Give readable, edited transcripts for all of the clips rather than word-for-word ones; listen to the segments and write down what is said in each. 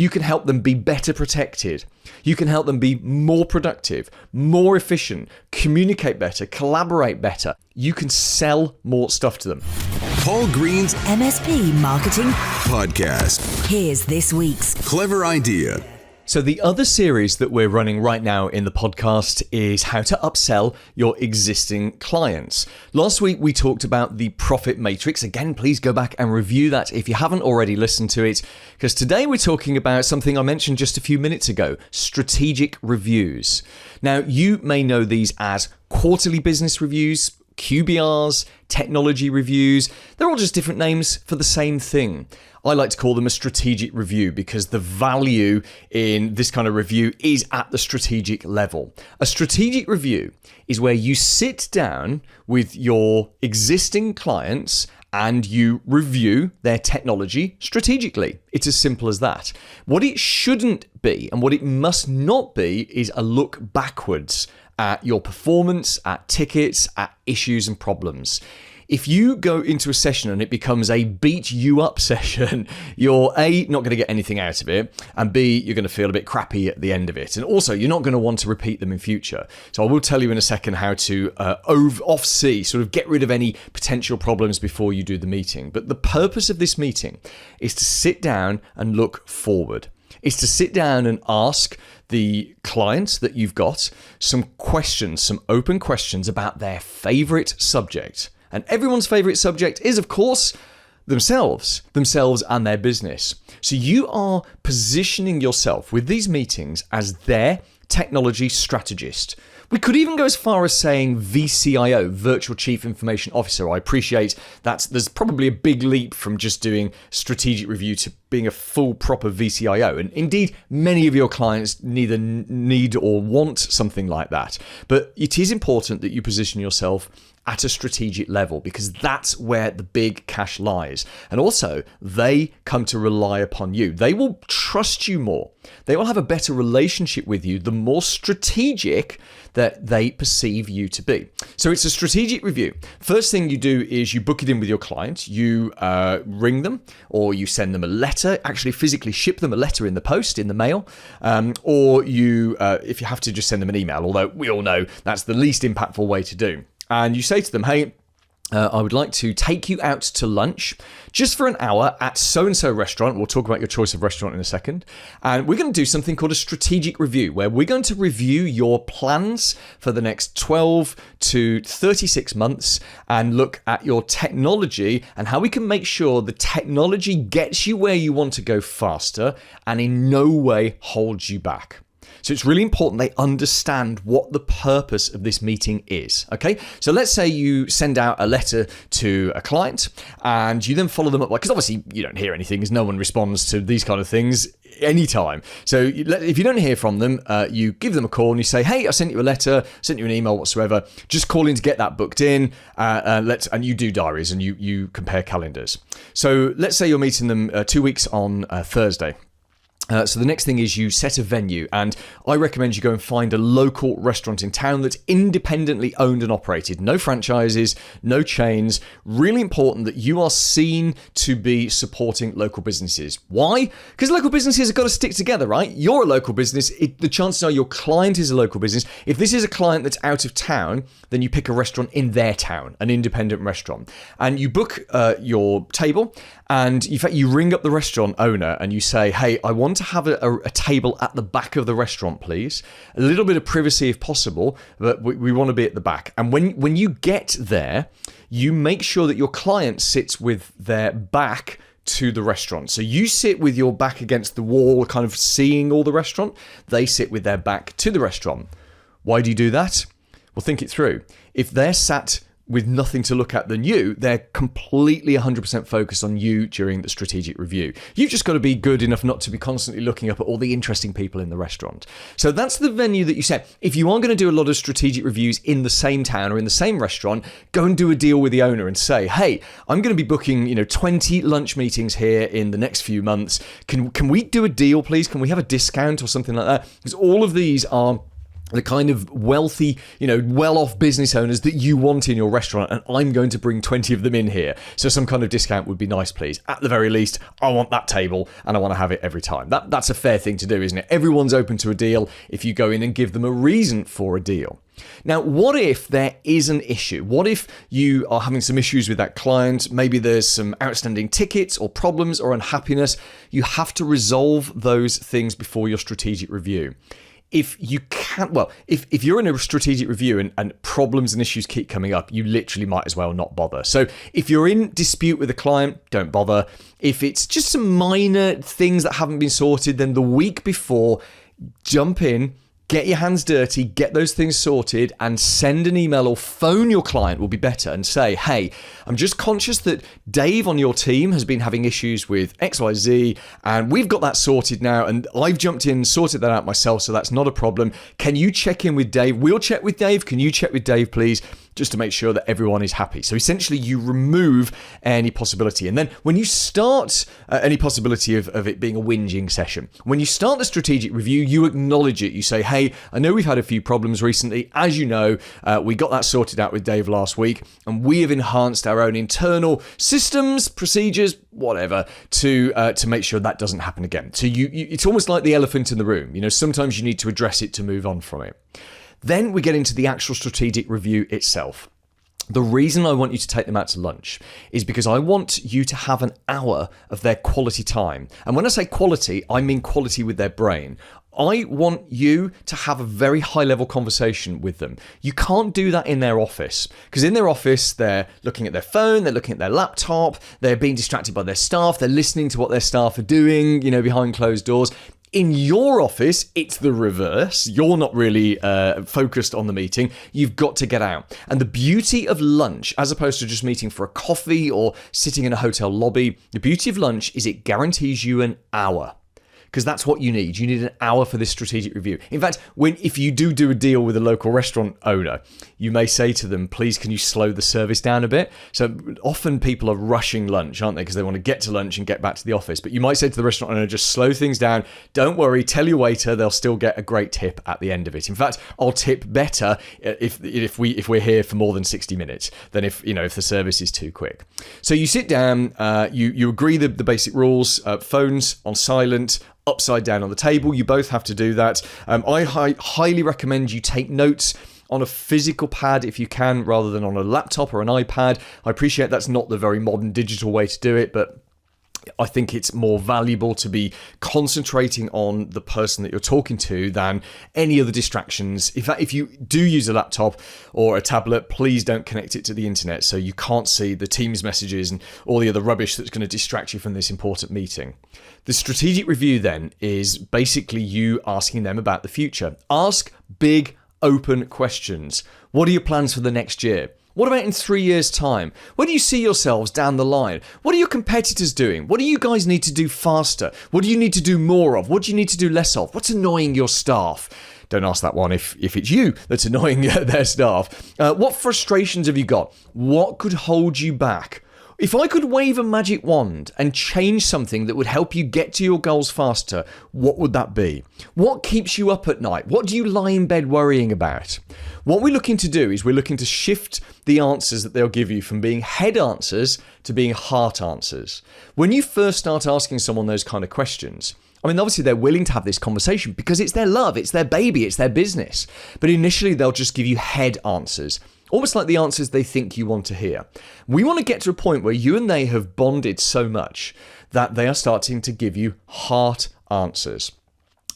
You can help them be better protected. You can help them be more productive, more efficient, communicate better, collaborate better. You can sell more stuff to them. Paul Green's MSP Marketing Podcast. Here's this week's Clever idea. So the other series that we're running right now in the podcast is how to upsell your existing clients. Last week, we talked about the profit matrix. Again, please go back and review that if you haven't already listened to it, because today we're talking about something I mentioned just a few minutes ago, strategic reviews. Now, you may know these as quarterly business reviews, QBRs, technology reviews. They're all just different names for the same thing. I like to call them a strategic review because the value in this kind of review is at the strategic level. A strategic review is where you sit down with your existing clients and you review their technology strategically. It's as simple as that. What it shouldn't be and what it must not be is a look backwards at your performance, at tickets, at issues and problems. If you go into a session and it becomes a beat you up session, you're A, not going to get anything out of it, and B, you're going to feel a bit crappy at the end of it. And also, you're not going to want to repeat them in future. So I will tell you in a second how to off-see, sort of get rid of any potential problems before you do the meeting. But the purpose of this meeting is to sit down and look forward. Is to sit down and ask the clients that you've got some questions, some open questions about their favorite subject. And everyone's favorite subject is, of course, themselves and their business. So you are positioning yourself with these meetings as their technology strategist. We could even go as far as saying VCIO, Virtual Chief Information Officer. I appreciate that there's probably a big leap from just doing strategic review to being a full proper VCIO. And indeed, many of your clients neither need or want something like that. But it is important that you position yourself at a strategic level because that's where the big cash lies. And also, they come to rely upon you. They will trust you more. They will have a better relationship with you the more strategic that they perceive you to be. So it's a strategic review. First thing you do is you book it in with your client. You ring them or you send them a letter, actually physically ship them a letter in the post, in the mail, or you, if you have to, just send them an email, although we all know that's the least impactful way to do. And you say to them, hey, I would like to take you out to lunch just for an hour at so-and-so restaurant. We'll talk about your choice of restaurant in a second. And we're going to do something called a strategic review, where we're going to review your plans for the next 12 to 36 months and look at your technology and how we can make sure the technology gets you where you want to go faster and in no way holds you back. So it's really important they understand what the purpose of this meeting is, okay? So let's say you send out a letter to a client and you then follow them up, because obviously you don't hear anything because no one responds to these kind of things anytime. So if you don't hear from them, you give them a call and you say, hey, I sent you a letter, sent you an email whatsoever, just call in to get that booked in, and you do diaries and you compare calendars. So let's say you're meeting them 2 weeks on Thursday. So the next thing is you set a venue, and I recommend you go and find a local restaurant in town that's independently owned and operated. No franchises, no chains. Really important that you are seen to be supporting local businesses. Why? Because local businesses have got to stick together, right? You're a local business. The chances are your client is a local business. If this is a client that's out of town, then you pick a restaurant in their town, an independent restaurant, and you book your table, and in fact, you ring up the restaurant owner and you say, hey, I want to have a table at the back of the restaurant, please. A little bit of privacy if possible, but we want to be at the back. And when you get there, you make sure that your client sits with their back to the restaurant. So you sit with your back against the wall, kind of seeing all the restaurant. They sit with their back to the restaurant. Why do you do that? Well, think it through. If they're sat with nothing to look at than you, they're completely 100% focused on you during the strategic review. You've just got to be good enough not to be constantly looking up at all the interesting people in the restaurant. So that's the venue that you set. If you are going to do a lot of strategic reviews in the same town or in the same restaurant, go and do a deal with the owner and say, hey, I'm going to be booking 20 lunch meetings here in the next few months. Can we do a deal, please? Can we have a discount or something like that? Because all of these are the kind of wealthy, well-off business owners that you want in your restaurant, and I'm going to bring 20 of them in here. So some kind of discount would be nice, please. At the very least, I want that table and I want to have it every time. That's a fair thing to do, isn't it? Everyone's open to a deal if you go in and give them a reason for a deal. Now, what if there is an issue? What if you are having some issues with that client? Maybe there's some outstanding tickets or problems or unhappiness. You have to resolve those things before your strategic review. If you can't, if you're in a strategic review and problems and issues keep coming up, you literally might as well not bother. So if you're in dispute with a client, don't bother. If it's just some minor things that haven't been sorted, then the week before, jump in, get your hands dirty, get those things sorted, and send an email or phone your client will be better and say, hey, I'm just conscious that Dave on your team has been having issues with XYZ, and we've got that sorted now, and I've jumped in and sorted that out myself, so that's not a problem. Can you check in with Dave? We'll check with Dave. Can you check with Dave, please? Just to make sure that everyone is happy. So essentially you remove any possibility. And then when you start any possibility of it being a whinging session, when you start the strategic review, you acknowledge it. You say, hey, I know we've had a few problems recently. As you know, we got that sorted out with Dave last week, and we have enhanced our own internal systems, procedures, whatever, to make sure that doesn't happen again. So it's almost like the elephant in the room. Sometimes you need to address it to move on from it. Then we get into the actual strategic review itself. The reason I want you to take them out to lunch is because I want you to have an hour of their quality time. And when I say quality, I mean quality with their brain. I want you to have a very high-level conversation with them. You can't do that in their office, because in their office, they're looking at their phone, they're looking at their laptop, they're being distracted by their staff, they're listening to what their staff are doing, behind closed doors. In your office, it's the reverse. You're not really focused on the meeting. You've got to get out. And the beauty of lunch, as opposed to just meeting for a coffee or sitting in a hotel lobby, the beauty of lunch is it guarantees you an hour. Because that's what you need. You need an hour for this strategic review. In fact, if you do a deal with a local restaurant owner, you may say to them, please, can you slow the service down a bit? So often people are rushing lunch, aren't they? Because they want to get to lunch and get back to the office. But you might say to the restaurant owner, just slow things down. Don't worry, tell your waiter, they'll still get a great tip at the end of it. In fact, I'll tip better if we're here for more than 60 minutes than if the service is too quick. So you sit down, you agree the basic rules, phones on silent, upside down on the table. You both have to do that. I highly recommend you take notes on a physical pad if you can, rather than on a laptop or an iPad. I appreciate that's not the very modern digital way to do it, but I think it's more valuable to be concentrating on the person that you're talking to than any other distractions. In fact, if you do use a laptop or a tablet, please don't connect it to the internet so you can't see the Teams messages and all the other rubbish that's going to distract you from this important meeting. The strategic review then is basically you asking them about the future. Ask big, open questions. What are your plans for the next year? What about in 3 years' time? Where do you see yourselves down the line? What are your competitors doing? What do you guys need to do faster? What do you need to do more of? What do you need to do less of? What's annoying your staff? Don't ask that one if it's you that's annoying their staff. What frustrations have you got? What could hold you back? If I could wave a magic wand and change something that would help you get to your goals faster, what would that be? What keeps you up at night? What do you lie in bed worrying about? What we're looking to do is we're looking to shift the answers that they'll give you from being head answers to being heart answers. When you first start asking someone those kind of questions, obviously they're willing to have this conversation because it's their love, it's their baby, it's their business. But initially they'll just give you head answers. Almost like the answers they think you want to hear. We want to get to a point where you and they have bonded so much that they are starting to give you heart answers.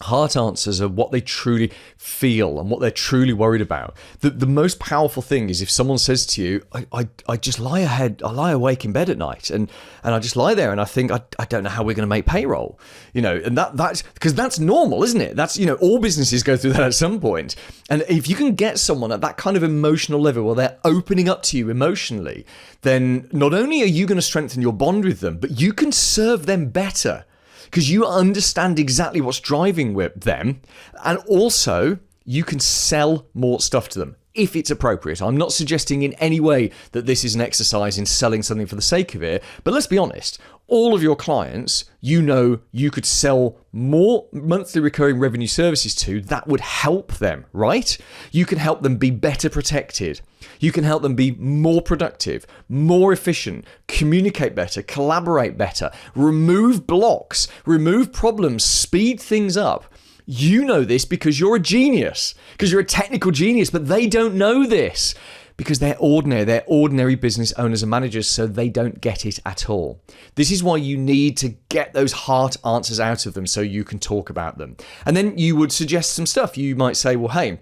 Heart answers are what they truly feel and what they're truly worried about. The most powerful thing is if someone says to you, I just lie awake in bed at night and I just lie there and I think, I don't know how we're going to make payroll. And that's because that's normal, isn't it? That's, all businesses go through that at some point. And if you can get someone at that kind of emotional level where they're opening up to you emotionally, then not only are you going to strengthen your bond with them, but you can serve them better. Because you understand exactly what's driving with them, and also you can sell more stuff to them. if it's appropriate. I'm not suggesting in any way that this is an exercise in selling something for the sake of it, but let's be honest. All of your clients, you know, you could sell more monthly recurring revenue services to that would help them, right? You can help them be better protected. You can help them be more productive, more efficient, communicate better, collaborate better, remove blocks, remove problems, speed things up. You know this because you're a genius, because you're a technical genius, but they don't know this. Because they're ordinary business owners and managers, so they don't get it at all. This is why you need to get those heart answers out of them so you can talk about them. And then you would suggest some stuff. You might say, well, hey,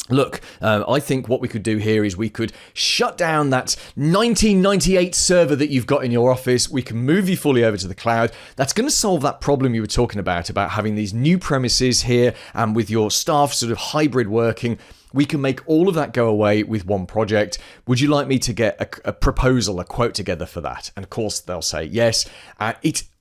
look, I think what we could do here is we could shut down that 1998 server that you've got in your office. We can move you fully over to the cloud. That's going to solve that problem you were talking about having these new premises here and with your staff sort of hybrid working. We can make all of that go away with one project. Would you like me to get a proposal, a quote together for that? And of course, they'll say yes.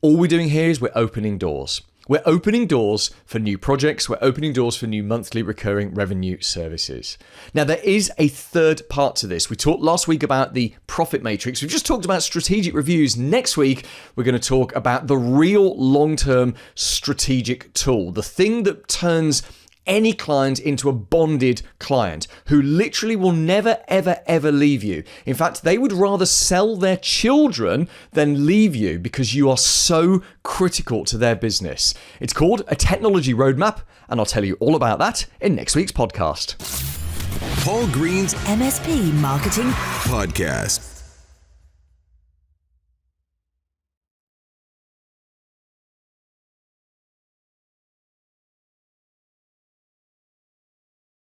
All we're doing here is we're opening doors. We're opening doors for new projects. We're opening doors for new monthly recurring revenue services. Now, there is a third part to this. We talked last week about the profit matrix. We've just talked about strategic reviews. Next week, we're going to talk about the real long-term strategic tool, the thing that turns any client into a bonded client who literally will never, ever, ever leave you. In fact, they would rather sell their children than leave you because you are so critical to their business. It's called a technology roadmap, and I'll tell you all about that in next week's podcast. Paul Green's MSP Marketing Podcast.